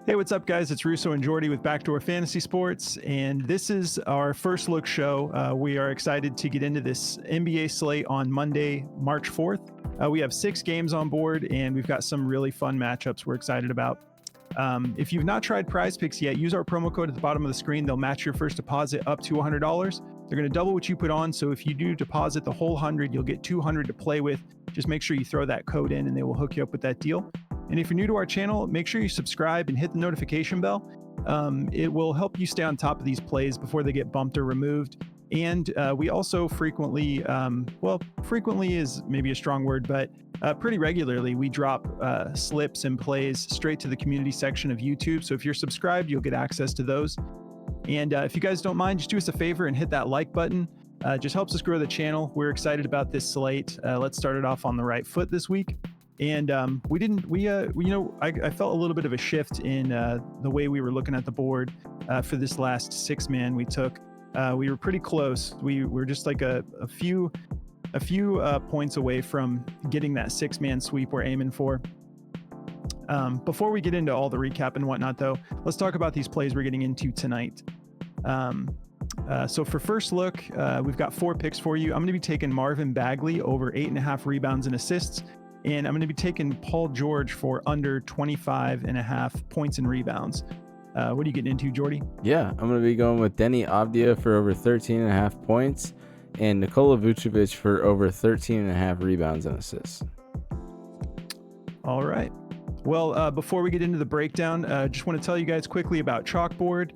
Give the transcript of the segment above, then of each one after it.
Hey, what's up, guys? It's Russo and Jordy with Backdoor Fantasy Sports, and this is our first look show. We are excited to get into this NBA slate on Monday, March 4th. We have 6 games on board, and we've got some really fun matchups we're excited about. If you've not tried Prize Picks yet, use our promo code at the bottom of the screen. They'll match your first deposit up to $100. They're going to double what you put on, so if you do deposit the whole 100, you'll get 200 to play with. Just make sure you throw that code in, and they will hook you up with that deal. And if you're new to our channel, make sure you subscribe and hit the notification bell. It will help you stay on top of these plays before they get bumped or removed. And we also frequently, frequently is maybe a strong word, but pretty regularly we drop slips and plays straight to the community section of YouTube. So if you're subscribed, you'll get access to those. And if you guys don't mind, just do us a favor and hit that like button. Just helps us grow the channel. We're excited about this slate. Let's start it off on the right foot this week. And I felt a little bit of a shift in the way we were looking at the board for this last 6-man we took. We were pretty close. We were just like a few points away from getting that 6-man sweep we're aiming for. Before we get into all the recap and whatnot, though, let's talk about these plays we're getting into tonight. So for first look, we've got 4 picks for you. I'm going to be taking Marvin Bagley over 8.5 rebounds and assists. And I'm going to be taking Paul George for under 25.5 points and rebounds. What are you getting into, Jordy? Yeah, I'm going to be going with Deni Avdija for over 13.5 points and Nikola Vucevic for over 13.5 rebounds and assists. All right. Well, before we get into the breakdown, just want to tell you guys quickly about Chalkboard.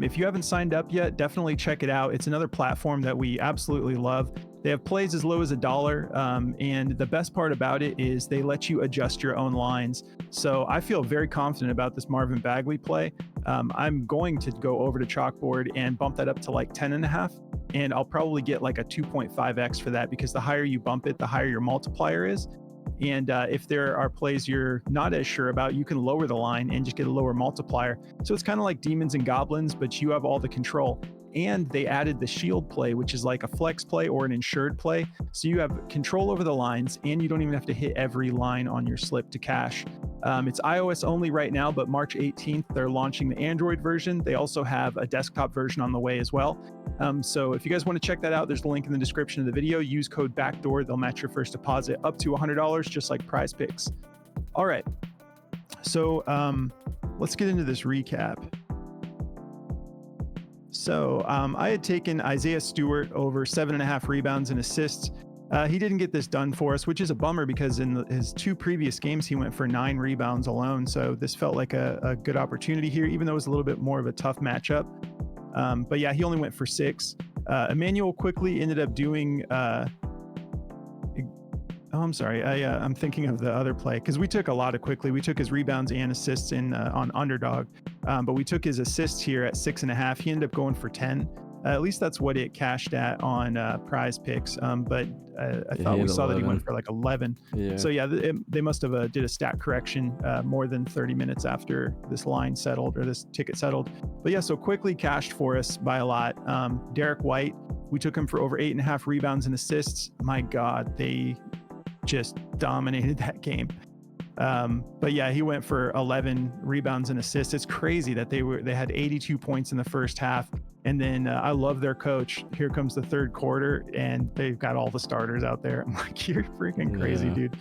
If you haven't signed up yet, definitely check it out. It's another platform that we absolutely love. They have plays as low as $1, and the best part about it is they let you adjust your own lines. So I feel very confident about this Marvin Bagley play. I'm going to go over to Chalkboard and bump that up to like 10.5, and I'll probably get like a 2.5x for that, because the higher you bump it, the higher your multiplier is. And if there are plays you're not as sure about, you can lower the line and just get a lower multiplier. So it's kind of like Demons and Goblins, but you have all the control. And they added the shield play, which is like a flex play or an insured play. So you have control over the lines, and you don't even have to hit every line on your slip to cash. It's iOS only right now, but March 18th, they're launching the Android version. They also have a desktop version on the way as well. So if you guys want to check that out, there's the link in the description of the video. Use code BACKDOOR. They'll match your first deposit up to $100, just like Prize Picks. All right. So let's get into this recap. So I had taken Isaiah Stewart over 7.5 rebounds and assists. He didn't get this done for us, which is a bummer, because in his 2 previous games, he went for 9 rebounds alone. So this felt like a good opportunity here, even though it was a little bit more of a tough matchup. But yeah, he only went for 6. Emmanuel quickly ended up doing... I'm sorry. I'm thinking of the other play, because we took a lot of quickly. We took his rebounds and assists on Underdog, but we took his assists here at 6.5. He ended up going for 10. At least that's what it cashed at on Prize Picks. But I thought we saw 11. That he went for like 11. Yeah. So yeah, they must have did a stat correction more than 30 minutes after this line settled, or this ticket settled. But yeah, so quickly cashed for us by a lot. Derek White, we took him for over 8.5 rebounds and assists. My God, they just dominated that game. But yeah, he went for 11 rebounds and assists. It's crazy that they had 82 points in the first half. And then I love their coach. Here comes the third quarter, and they've got all the starters out there. I'm like, you're freaking crazy, dude.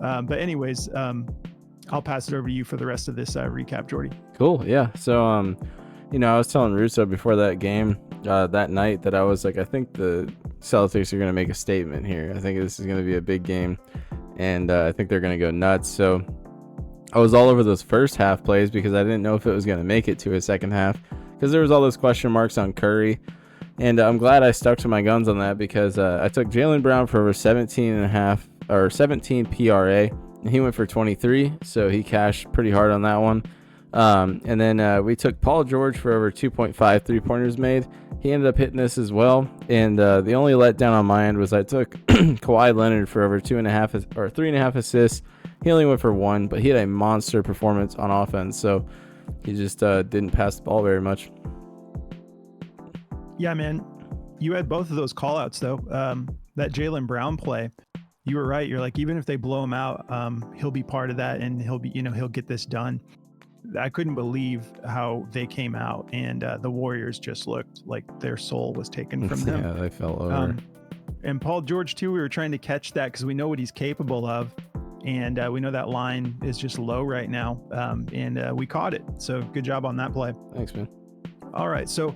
But anyways, I'll pass it over to you for the rest of this recap, Jordy. Cool. Yeah. So, I was telling Russo before that game that night that I was like, I think the Celtics are going to make a statement here. I think this is going to be a big game, and I think they're going to go nuts. So I was all over those first half plays, because I didn't know if it was going to make it to a second half, because there was all those question marks on Curry. And I'm glad I stuck to my guns on that, because I took Jaylen Brown for over 17.5 or 17 PRA, and he went for 23. So he cashed pretty hard on that one. And then we took Paul George for over 2.5 3-pointers made. He ended up hitting this as well. And the only letdown on my end was I took Kawhi Leonard for over 2.5 or 3.5 assists. He only went for 1, but he had a monster performance on offense. So he just didn't pass the ball very much. Yeah, man. You had both of those call outs, though. That Jaylen Brown play, you were right. You're like, even if they blow him out, he'll be part of that, and he'll get this done. I couldn't believe how they came out, and the Warriors just looked like their soul was taken from them. Yeah, they fell over. And Paul George too, we were trying to catch that because we know what he's capable of, and we know that line is just low right now, and we caught it. So good job on that play. Thanks, man. All right, so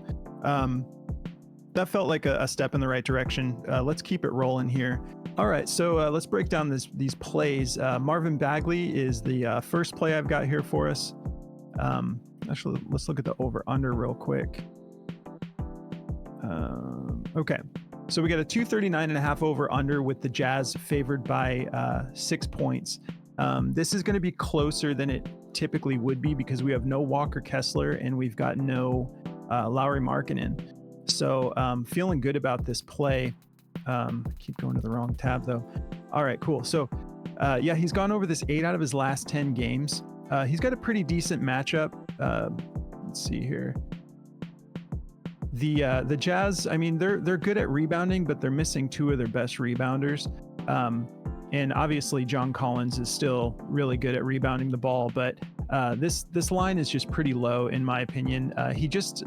that felt like a step in the right direction. Let's keep it rolling here. All right, so let's break down these plays. Marvin Bagley is the first play I've got here for us. Actually, let's look at the over-under real quick. Okay, so we got a 239.5 over-under with the Jazz favored by 6 points. This is going to be closer than it typically would be because we have no Walker Kessler and we've got no Lauri Markkanen. So feeling good about this play. Keep going to the wrong tab though. All right, cool. So yeah, he's gone over this 8 out of his last 10 games. He's got a pretty decent matchup. Let's see here. The Jazz, I mean, they're good at rebounding, but they're missing 2 of their best rebounders. And obviously John Collins is still really good at rebounding the ball, but this line is just pretty low in my opinion. He just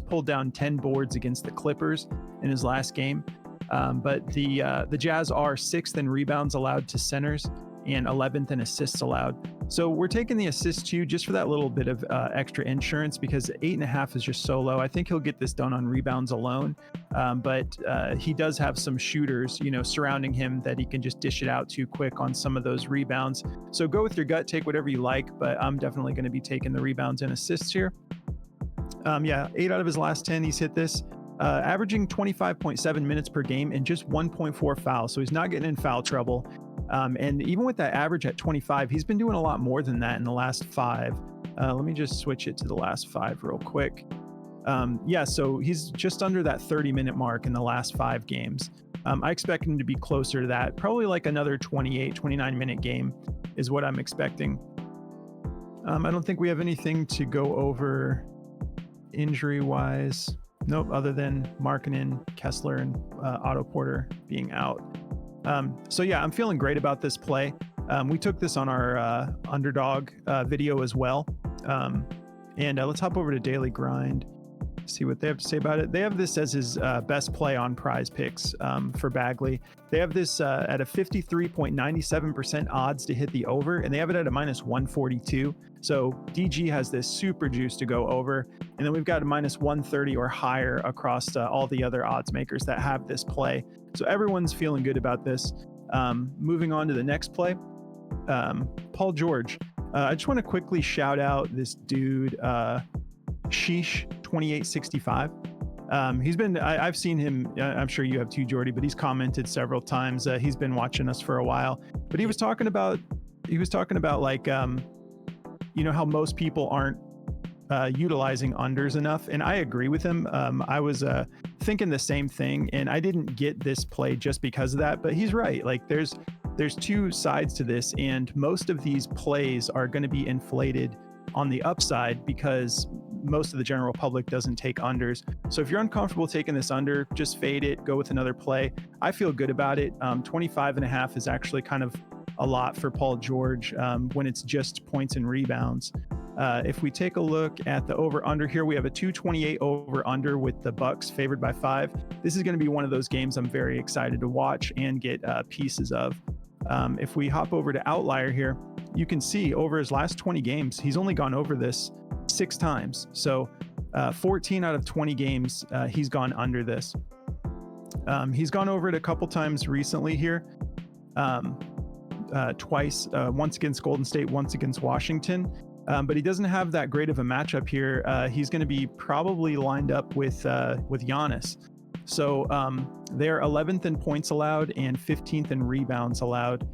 pulled down 10 boards against the Clippers in his last game. But the Jazz are 6th in rebounds allowed to centers and 11th in assists allowed. So we're taking the assist too, just for that little bit of extra insurance because 8.5 is just so low. I think he'll get this done on rebounds alone. But he does have some shooters, surrounding him that he can just dish it out to quick on some of those rebounds. So go with your gut, take whatever you like, but I'm definitely going to be taking the rebounds and assists here. Yeah, 8 out of his last 10, he's hit this. Averaging 25.7 minutes per game and just 1.4 fouls. So he's not getting in foul trouble. And even with that average at 25, he's been doing a lot more than that in the last 5. Let me just switch it to the last 5 real quick. Yeah, so he's just under that 30-minute mark in the last 5 games. I expect him to be closer to that. Probably like another 28, 29-minute game is what I'm expecting. I don't think we have anything to go over injury-wise. Nope, other than Markkanen, Kessler, and Otto Porter being out. So yeah, I'm feeling great about this play. We took this on our underdog video as well. And let's hop over to Daily Grind, see what they have to say about it. They have this as his best play on Prize Picks for Bagley. They have this at a 53.97% odds to hit the over, and they have it at a minus 142. So DG has this super juice to go over. And then we've got a minus 130 or higher across all the other odds makers that have this play. So everyone's feeling good about this. Moving on to the next play, Paul George. I just want to quickly shout out this dude, Sheesh2865. He's been, I've seen him, I'm sure you have too, Jordy, but he's commented several times. He's been watching us for a while, but he was talking about like, how most people aren't utilizing unders enough. And I agree with him. I was thinking the same thing, and I didn't get this play just because of that, but he's right. Like there's 2 sides to this, and most of these plays are going to be inflated on the upside because most of the general public doesn't take unders. So if you're uncomfortable taking this under, just fade it, go with another play. I feel good about it. 25.5 is actually kind of a lot for Paul George when it's just points and rebounds. If we take a look at the over-under here, we have a 228 over-under with the Bucks favored by 5. This is going to be one of those games I'm very excited to watch and get pieces of. If we hop over to Outlier here, you can see over his last 20 games, he's only gone over this 6 times. So 14 out of 20 games, he's gone under this. He's gone over it a couple times recently here. Twice, once against Golden State, once against Washington. But he doesn't have that great of a matchup here. He's going to be probably lined up with Giannis. So they're 11th in points allowed and 15th in rebounds allowed.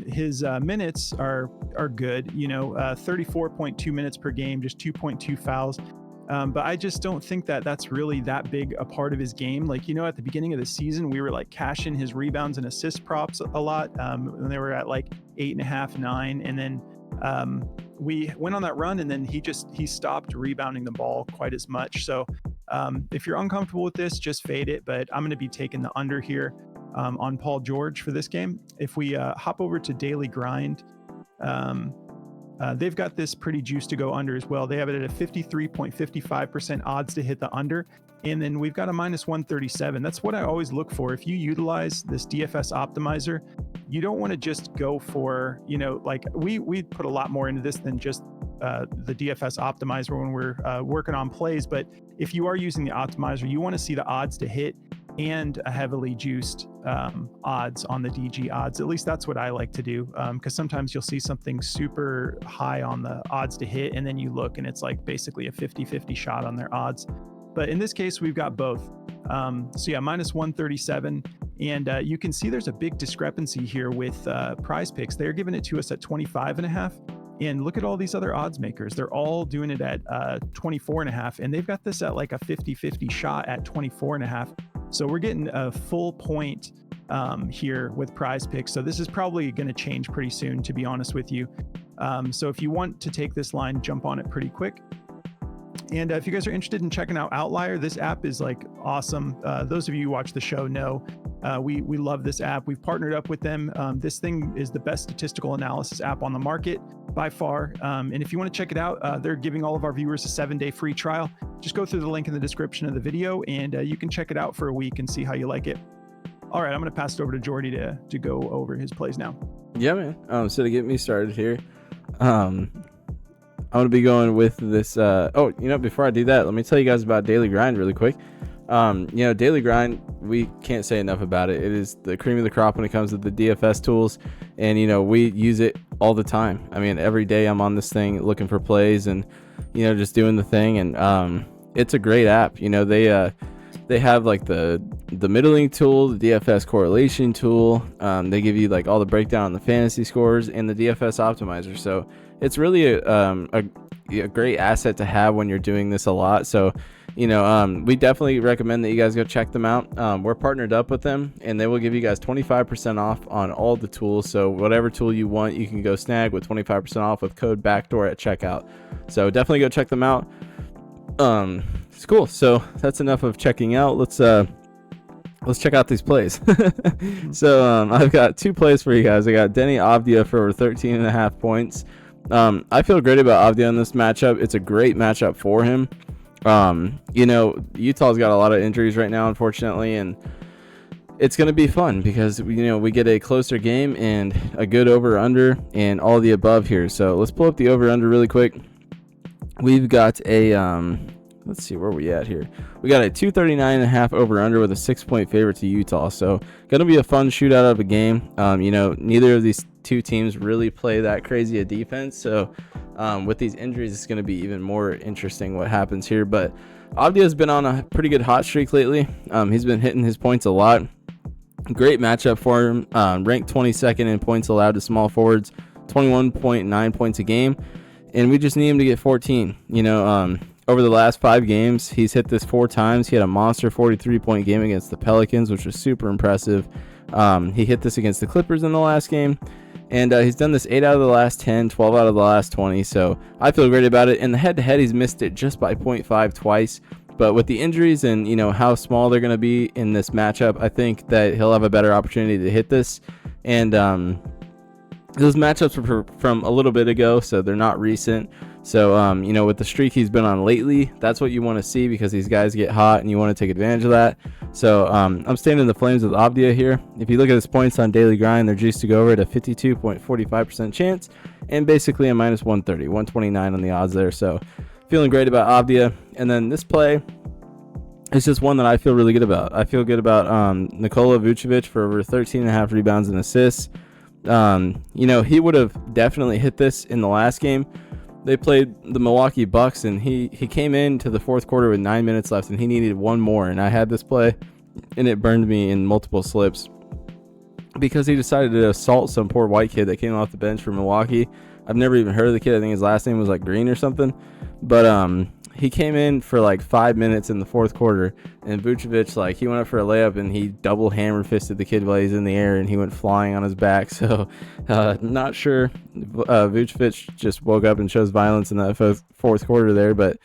His minutes are good, 34.2 minutes per game, just 2.2 fouls. But I just don't think that's really that big a part of his game. Like, at the beginning of the season, we were like cashing his rebounds and assist props a lot. And they were at like 8.5, 9. And then we went on that run, and then he stopped rebounding the ball quite as much. So if you're uncomfortable with this, just fade it. But I'm going to be taking the under here on Paul George for this game. If we hop over to Daily Grind, they've got this pretty juiced to go under as well. They have it at a 53.55% odds to hit the under. And then we've got a minus 137. That's what I always look for. If you utilize this DFS optimizer, you don't want to just go for, like we put a lot more into this than just the DFS optimizer when we're working on plays. But if you are using the optimizer, you want to see the odds to hit and a heavily juiced odds on the DG odds. At least that's what I like to do, because sometimes you'll see something super high on the odds to hit, and then you look and it's like basically a 50-50 shot on their odds. But in this case, we've got both. So yeah, minus 137. And you can see there's a big discrepancy here with Prize Picks. They're giving it to us at 25.5. And look at all these other odds makers. They're all doing it at 24.5. And they've got this at like a 50-50 shot at 24.5. So we're getting a full point here with Prize Picks. So this is probably going to change pretty soon, to be honest with you. So if you want to take this line, jump on it pretty quick. And if you guys are interested in checking out Outlier, this app is like awesome. Those of you who watch the show know we love this app. We've partnered up with them. This thing is the best statistical analysis app on the market by far. And if you want to check it out, they're giving all of our viewers a 7-day free trial. Just go through the link in the description of the video and you can check it out for a week and see how you like it. All right, I'm going to pass it over to Jordy to go over his plays now. Yeah, man. So to get me started here, I'm going to be going with this. Before I do that, let me tell you guys about Daily Grind really quick. Daily Grind, we can't say enough about it. It is the cream of the crop when it comes to the DFS tools. And, we use it all the time. I mean, every day I'm on this thing looking for plays and, just doing the thing. And it's a great app. They have like the middling tool, the DFS correlation tool. They give you like all the breakdown on the fantasy scores and the DFS optimizer. So it's really a great asset to have when you're doing this a lot. So, we definitely recommend that you guys go check them out. We're partnered up with them and they will give you guys 25% off on all the tools. So whatever tool you want, you can go snag with 25% off with code backdoor at checkout. So definitely go check them out. It's cool. So that's enough of checking out. Let's check out these plays. So I've got two plays for you guys. I got Deni Avdija for over 13.5 points. I feel great about Avdija in this matchup. It's a great matchup for him. Utah's got a lot of injuries right now, unfortunately, and it's going to be fun because we get a closer game and a good over under and all the above here. So let's pull up the over under really quick. We've got a let's see where we at here. We got a 239.5 over under with a 6-point favorite to Utah. So gonna be a fun shootout of a game. Neither of these two teams really play that crazy a defense. So with these injuries, it's gonna be even more interesting what happens here. But Avdija's been on a pretty good hot streak lately. He's been hitting his points a lot. Great matchup for him. Ranked 22nd in points allowed to small forwards, 21.9 points a game. And we just need him to get 14. Over the last 5 games, he's hit this 4 times. He had a monster 43-point game against the Pelicans, which was super impressive. He hit this against the Clippers in the last game. And he's done this 8 out of the last 10, 12 out of the last 20. So I feel great about it. In the head-to-head, he's missed it just by 0.5 twice. But with the injuries and, how small they're going to be in this matchup, I think that he'll have a better opportunity to hit this. And those matchups were from a little bit ago, so they're not recent. So, with the streak he's been on lately, that's what you want to see because these guys get hot and you want to take advantage of that. So, I'm staying in the flames with Avdija here. If you look at his points on Daily Grind, they're juiced to go over at a 52.45% chance and basically a minus 130, 129 on the odds there. So, feeling great about Avdija. And then this play is just one that I feel really good about. I feel good about Nikola Vucevic for over 13.5 rebounds and assists. He would have definitely hit this in the last game. They played the Milwaukee Bucks, and he came into the fourth quarter with 9 minutes left, and he needed one more. And I had this play, and it burned me in multiple slips because he decided to assault some poor white kid that came off the bench for Milwaukee. I've never even heard of the kid. I think his last name was like Green or something. But he came in for like 5 minutes in the fourth quarter, and Vucevic, he went up for a layup, and he double hammer fisted the kid while he's in the air, and he went flying on his back. So, not sure. Vucevic just woke up and chose violence in that fourth quarter there, but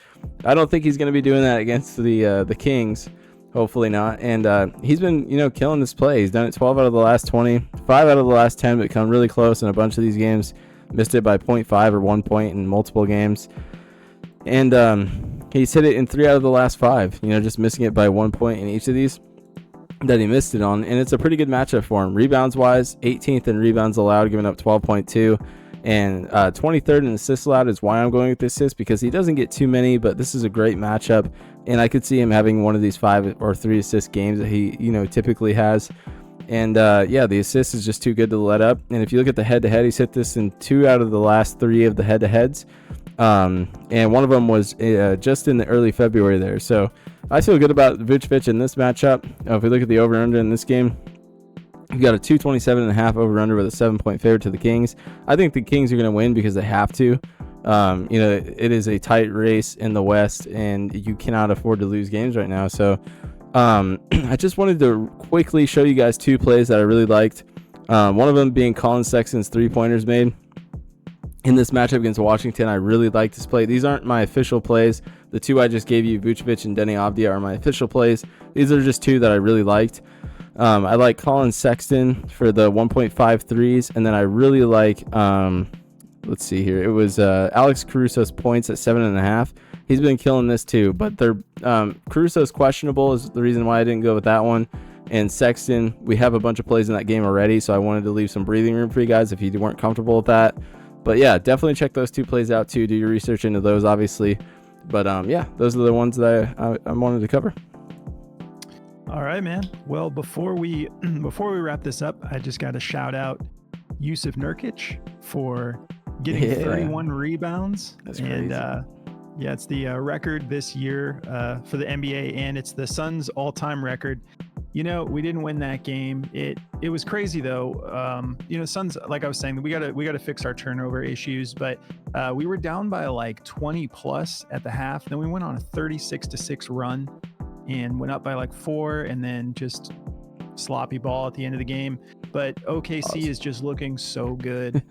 I don't think he's going to be doing that against the Kings. Hopefully not. And he's been, killing this play. He's done it 12 out of the last 20, 5 out of the last 10, but come really close in a bunch of these games. missed it by 0.5 or 1 point in multiple games. And he's hit it in 3 out of the last 5, just missing it by 1 point in each of these that he missed it on. And it's a pretty good matchup for him. Rebounds wise, 18th in rebounds allowed, giving up 12.2. And 23rd in assists allowed is why I'm going with the assists, because he doesn't get too many, but this is a great matchup. And I could see him having one of these 5 or 3 assist games that he, typically has. And the assist is just too good to let up. And if you look at the head-to-head, he's hit this in 2 out of the last 3 of the head-to-heads. And one of them was just in the early February there. So I feel good about Vucevic in this matchup. If we look at the over-under in this game, you got a 227.5 over-under with a 7-point favorite to the Kings. I think the Kings are going to win because they have to. It is a tight race in the West, and you cannot afford to lose games right now. So I just wanted to quickly show you guys 2 plays that I really liked. One of them being Colin Sexton's 3-pointers made in this matchup against Washington. I really like this play. These aren't my official plays. The 2 I just gave you, Vucevic and Denny Avdia, are my official plays. These are just 2 that I really liked. I like Colin Sexton for the 1.5 threes, and then I really like, let's see here. It was Alex Caruso's points at 7.5. He's been killing this too, but Caruso's questionable is the reason why I didn't go with that one. And Sexton, we have a bunch of plays in that game already, so I wanted to leave some breathing room for you guys if you weren't comfortable with that. But yeah, definitely check those 2 plays out too. Do your research into those, obviously. But those are the ones that I wanted to cover. All right, man. Well, before we wrap this up, I just got to shout out Yusuf Nurkic for getting 31 rebounds. That's crazy. And it's the record this year for the NBA, and it's the Suns' all-time record. We didn't win that game. It was crazy though. Suns, like I was saying, we gotta fix our turnover issues. But we were down by like 20 plus at the half. Then we went on a 36-6 run and went up by like 4, and then just sloppy ball at the end of the game. But OKC is just looking so good.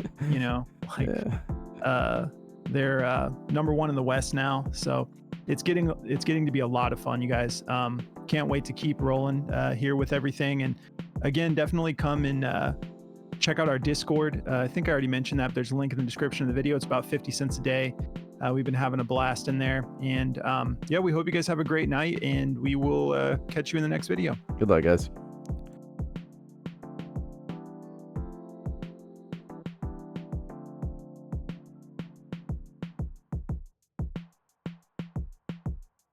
They're number 1 in the West now. So it's getting to be a lot of fun, you guys. Can't wait to keep rolling here with everything. And again, definitely come and check out our Discord. I think I already mentioned that, but there's a link in the description of the video. It's about 50 cents a day. We've been having a blast in there. And we hope you guys have a great night, and we will catch you in the next video. Good luck, guys.